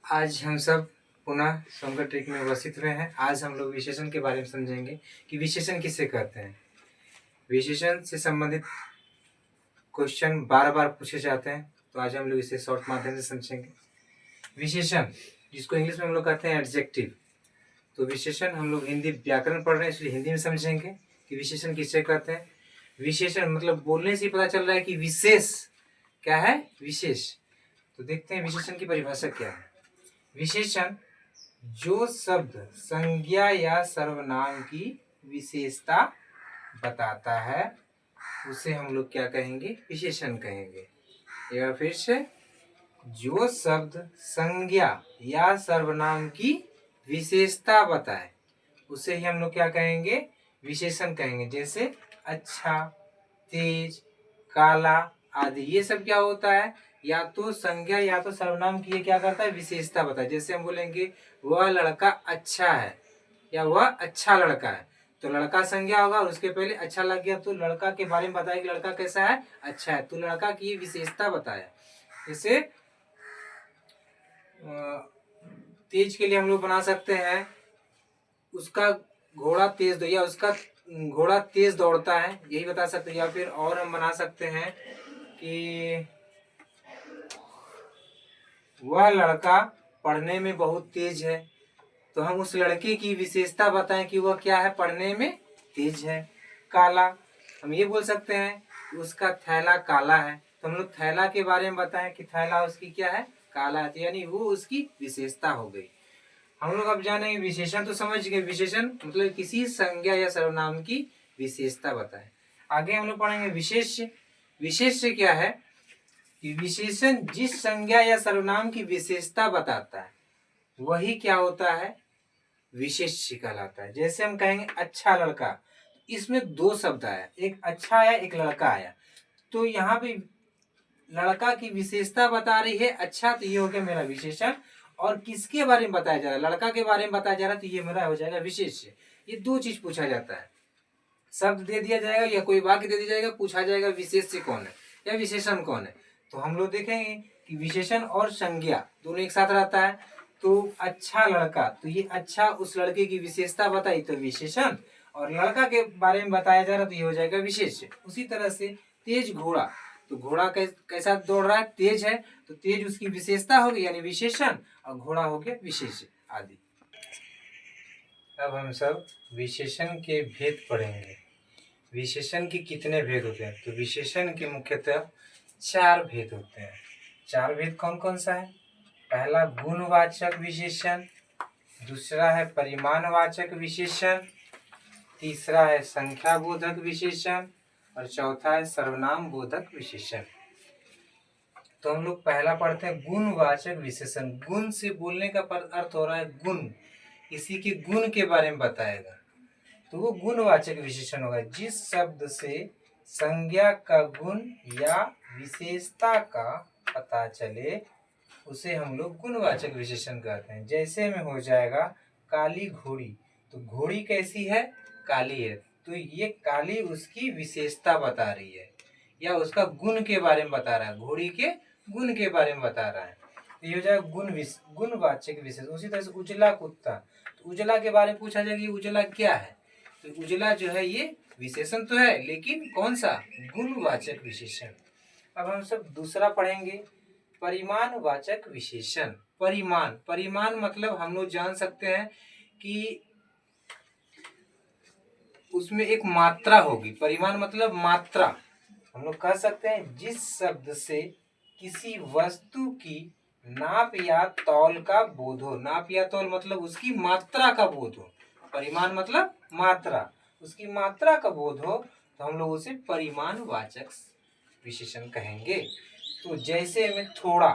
आज हम सब पुनः संकर ट्रिक में उपस्थित हुए हैं। आज हम लोग विशेषण के बारे में समझेंगे कि विशेषण किसे कहते हैं। विशेषण से संबंधित क्वेश्चन बार बार पूछे जाते हैं, तो आज हम लोग इसे शॉर्ट माध्यम से समझेंगे। विशेषण, जिसको इंग्लिश में हम लोग कहते हैं एडजेक्टिव। तो विशेषण हम लोग हिंदी व्याकरण पढ़ रहे हैं, इसलिए हिंदी में समझेंगे कि विशेषण किसे कहते हैं। विशेषण मतलब बोलने से पता चल रहा है कि विशेष क्या है, विशेष। तो देखते हैं विशेषण की परिभाषा क्या है। विशेषण जो शब्द संज्ञा या सर्वनाम की विशेषता बताता है उसे हम लोग क्या कहेंगे, विशेषण कहेंगे। या फिर से, जो शब्द संज्ञा या सर्वनाम की विशेषता बताए उसे ही हम लोग क्या कहेंगे, विशेषण कहेंगे। जैसे अच्छा, तेज, काला आदि, ये सब क्या होता है, या तो संज्ञा या तो सर्वनाम की ये क्या करता है, विशेषता बताए। जैसे हम बोलेंगे वह लड़का अच्छा है या वह अच्छा लड़का है, तो लड़का संज्ञा होगा और उसके पहले अच्छा लग गया, तो लड़का के बारे में बताया कि लड़का कैसा है, अच्छा है, तो लड़का की विशेषता बताया। जैसे तेज के लिए हम लोग बना सकते हैं उसका घोड़ा तेज या उसका घोड़ा तेज दौड़ता है, यही बता सकते हैं। या फिर और हम बना सकते हैं कि वह लड़का पढ़ने में बहुत तेज है, तो हम उस लड़के की विशेषता बताएं कि वह क्या है, पढ़ने में तेज है। काला, हम ये बोल सकते हैं कि उसका थैला काला है, तो हम लोग थैला के बारे में बताएं कि थैला उसकी क्या है, काला है, यानी वो उसकी विशेषता हो गई। हम लोग अब जानेंगे विशेषण, तो समझ गए विशेषण मतलब किसी संज्ञा या सर्वनाम की विशेषता बताए। आगे हम लोग पढ़ेंगे विशेष्य। विशेष्य क्या है कि विशेषण जिस संज्ञा या सर्वनाम की विशेषता बताता है वही क्या होता है, विशेष्य कहलाता है। जैसे हम कहेंगे अच्छा लड़का, इसमें दो शब्द आया, एक अच्छा आया एक लड़का आया, तो यहाँ पे लड़का की विशेषता बता रही है अच्छा, तो ये हो गया मेरा विशेषण। और किसके बारे में बताया जा रहा है, लड़का के बारे में बताया जा रहा है, तो ये मेरा हो जाएगा विशेष्य। ये दो चीज पूछा जाता है, शब्द दे दिया जाएगा या कोई वाक्य दे दिया जाएगा, पूछा जाएगा विशेष्य कौन है या विशेषण कौन है। तो हम लोग देखेंगे कि विशेषण और संज्ञा दोनों एक साथ रहता है। तो अच्छा लड़का, तो ये अच्छा उस लड़के की विशेषता बताई तो विशेषण, और लड़का के बारे में बताया जा रहा तो ये हो जाएगा विशेष्य। उसी तरह से तेज घोड़ा, तो घोड़ा कैसा दौड़ रहा है, तेज है, तो तेज उसकी विशेषता होगी यानी विशेषण, और घोड़ा हो गया विशेष्य आदि। अब हम सब विशेषण के भेद पढ़ेंगे। विशेषण के कितने भेद होते हैं, तो विशेषण के मुख्यतः चार भेद होते हैं। चार भेद कौन कौन सा है, पहला गुणवाचक विशेषण, दूसरा है परिमाणवाचक विशेषण, तीसरा है संख्या बोधक विशेषण, और चौथा है सर्वनाम बोधक विशेषण। तो हम लोग पहला पढ़ते हैं गुणवाचक विशेषण। गुण से बोलने का अर्थ हो रहा है गुण, किसी के गुण के बारे में बताएगा, तो वो गुणवाचक विशेषण होगा। जिस शब्द से संज्ञा का गुण या विशेषता का पता चले उसे हम लोग गुणवाचक विशेषण कहते हैं। जैसे में हो जाएगा काली घोड़ी, तो घोड़ी कैसी है, काली है, तो ये काली उसकी विशेषता बता रही है या उसका गुण के बारे में बता रहा है, घोड़ी के गुण के बारे में बता रहा है, तो ये हो जाएगा गुणवाचक विशेषण। उसी तरह से उजला कुत्ता, तो उजला के बारे में पूछा जाएगा कि उजला क्या है, तो उजला जो है ये विशेषण तो है लेकिन कौन सा, गुणवाचक विशेषण। अब हम सब दूसरा पढ़ेंगे परिमाणवाचक विशेषण। परिमाण मतलब हम लोग जान सकते हैं कि उसमें एक मात्रा होगी। परिमाण मतलब मात्रा, हम लोग कह सकते हैं जिस शब्द से किसी वस्तु की नाप या तौल का बोध हो। नाप या तौल मतलब उसकी मात्रा का बोध हो, परिमाण मतलब मात्रा, उसकी मात्रा का बोध हो, तो हम लोग उसे परिमाणवाचक विशेषण कहेंगे। तो जैसे में थोड़ा,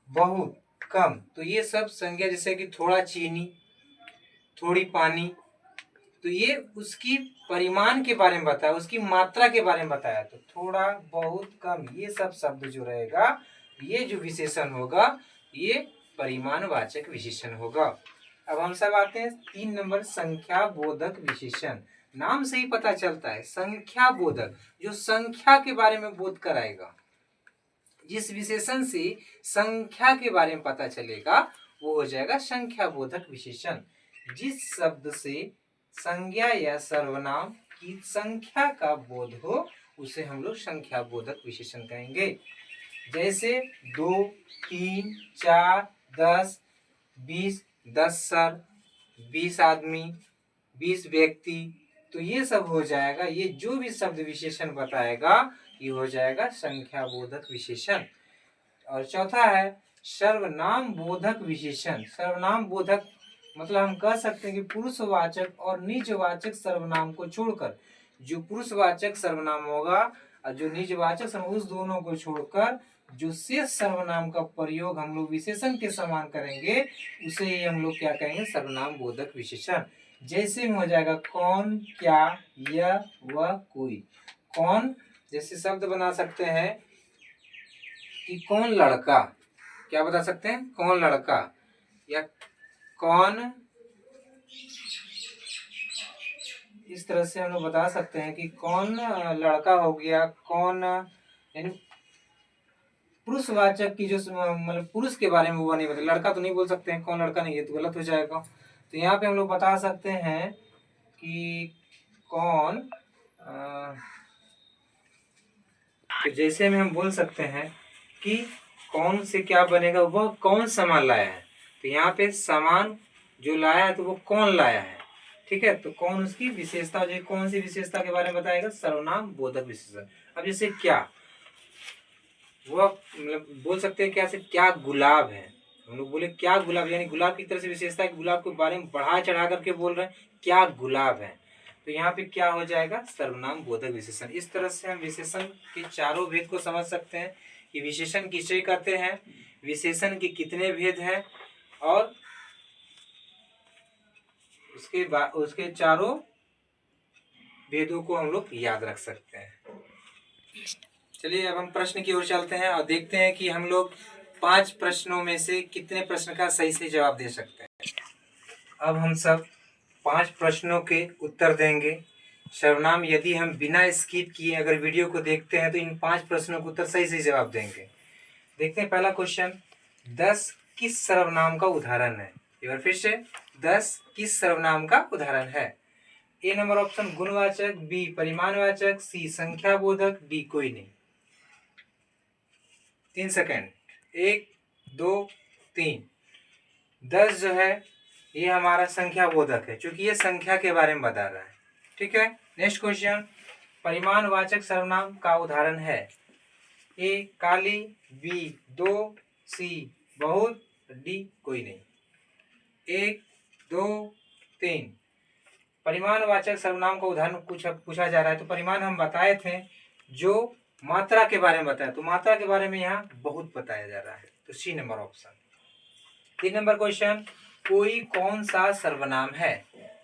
बहुत, कम, तो ये सब संज्ञा, जैसे कि थोड़ा चीनी, थोड़ी पानी, तो ये उसकी परिमाण के बारे में बताया, उसकी मात्रा के बारे में बताया। तो थोड़ा, बहुत, कम, ये सब शब्द जो रहेगा, ये जो विशेषण होगा ये परिमाणवाचक विशेषण होगा। अब हम सब आते हैं 3 नंबर संख्या बोधक विशेषण। नाम से ही पता चलता है संख्या बोधक, जो संख्या के बारे में बोध कराएगा, जिस विशेषण से संख्या के बारे में पता चलेगा वो हो जाएगा संख्या बोधक विशेषण। जिस शब्द से संज्ञा या सर्वनाम की संख्या का बोध हो उसे हम लोग संख्या बोधक विशेषण कहेंगे। जैसे 2, 3, 4, 10, 20, 10 सर, 20 आदमी, 20 व्यक्ति, तो ये सब हो जाएगा। ये जो भी शब्द विशेषण बताएगा ये हो जाएगा संख्या बोधक विशेषण। और चौथा है सर्वनाम बोधक विशेषण। सर्वनाम बोधक मतलब हम कह सकते हैं कि पुरुषवाचक और निजवाचक सर्वनाम को छोड़कर जो पुरुषवाचक सर्वनाम होगा और जो निजवाचक सर्वनाम, उस दोनों को छोड़कर जो शेष सर्वनाम का प्रयोग हम लोग विशेषण के समान करेंगे उसे हम लोग क्या कहेंगे, सर्वनाम बोधक विशेषण। जैसे में हो जाएगा कौन, क्या, यह, वह, कोई। कौन जैसे शब्द बना सकते हैं कि कौन लड़का, क्या बता सकते हैं, कौन लड़का, या कौन, इस तरह से हम लोग बता सकते हैं कि कौन लड़का हो गया, कौन, यानी पुरुषवाचक की जो मतलब पुरुष के बारे में वो नहीं बता, लड़का तो नहीं बोल सकते हैं, कौन लड़का नहीं, ये तो गलत हो जाएगा। तो यहाँ पे हम लोग बता सकते हैं कि कौन, तो जैसे में हम बोल सकते हैं कि कौन से क्या बनेगा, वह कौन सामान लाया है। तो यहाँ पे सामान जो लाया है तो वो कौन लाया है, ठीक है। तो कौन उसकी विशेषता, जो कौन सी विशेषता के बारे में बताएगा, सर्वनाम बोधक विशेषण। अब जैसे क्या, वह मतलब बोल सकते हैं क्या से, क्या गुलाब है, हम लोग बोले क्या गुलाब, यानी गुलाब की तरह से विशेषता है, गुलाब के बारे में बढ़ा चढ़ा करके बोल रहे हैं क्या गुलाब है। तो यहाँ पे क्या हो जाएगा, सर्वनाम बोधक विशेषण। इस तरह से हम विशेषण के चारों भेद को समझ सकते हैं कि विशेषण किसे कहते हैं, विशेषण के कितने भेद हैं, और उसके चारों भेदों को हम लोग याद रख सकते हैं। चलिए अब हम प्रश्न की ओर चलते हैं और देखते हैं कि हम लोग 5 प्रश्नों में से कितने प्रश्न का सही से जवाब दे सकते हैं। अब हम सब 5 प्रश्नों के उत्तर देंगे। सर्वनाम यदि हम बिना स्किप किए अगर वीडियो को देखते हैं तो इन 5 प्रश्नों के उत्तर सही से जवाब देंगे। देखते हैं पहला क्वेश्चन, 10 किस सर्वनाम का उदाहरण है। एक बार फिर से, 10 किस सर्वनाम का उदाहरण है। ए नंबर ऑप्शन गुणवाचक, बी परिमाणवाचक, सी संख्याबोधक, डी कोई नहीं। 3 सेकेंड, 1, 2, 3। 10 जो है ये हमारा संख्या बोधक है क्योंकि ये संख्या के बारे में बता रहा है, ठीक है। नेक्स्ट क्वेश्चन, परिमाणवाचक सर्वनाम का उदाहरण है। ए काली, बी 2, सी बहुत, डी कोई नहीं। 1, 2, 3। परिमाणवाचक सर्वनाम का उदाहरण पूछा जा रहा है। तो परिमाण हम बताए थे जो मात्रा के बारे में बताया, तो मात्रा के बारे में यहाँ बहुत बताया जा रहा है, तो C number option. 3 number question, कोई कौन सा सर्वनाम है।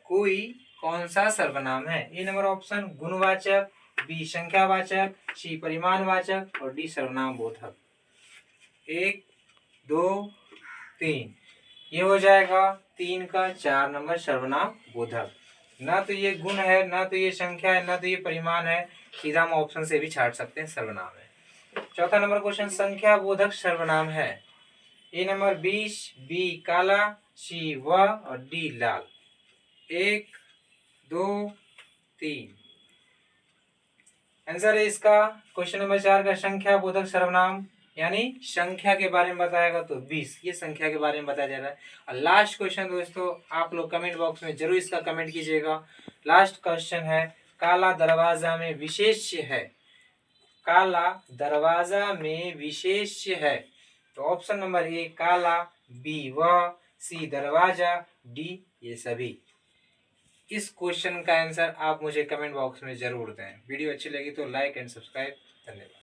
कोई कौन सा सर्वनाम है। ए नंबर ऑप्शन गुणवाचक, बी संख्यावाचक, सी परिमाणवाचक और डी सर्वनाम बोधक। 1, 2, 3। ये हो जाएगा 3 का 4 नंबर सर्वनाम बोधक। ना तो ये गुण है, ना तो ये संख्या है, ना तो ये परिमाण है, सीधा हम ऑप्शन से भी छाट सकते हैं, सर्वनाम है। चौथा नंबर क्वेश्चन, संख्या बोधक सर्वनाम है। ए नंबर 20, बी काला, सी वह और डी लाल। 1, 2, 3। आंसर है इसका क्वेश्चन नंबर 4 का संख्या बोधक सर्वनाम, यानी संख्या के बारे में बताएगा तो 20, ये संख्या के बारे में बताया जा रहा है। और लास्ट क्वेश्चन दोस्तों, आप लोग कमेंट बॉक्स में जरूर इसका कमेंट कीजिएगा। लास्ट क्वेश्चन है, काला दरवाजा में विशेष्य है। काला दरवाजा में विशेष्य है। तो ऑप्शन नंबर ए काला, बी वह, सी दरवाजा, डी ये सभी। इस क्वेश्चन का आंसर आप मुझे कमेंट बॉक्स में जरूर दें। वीडियो अच्छी लगी तो लाइक एंड सब्सक्राइब। धन्यवाद।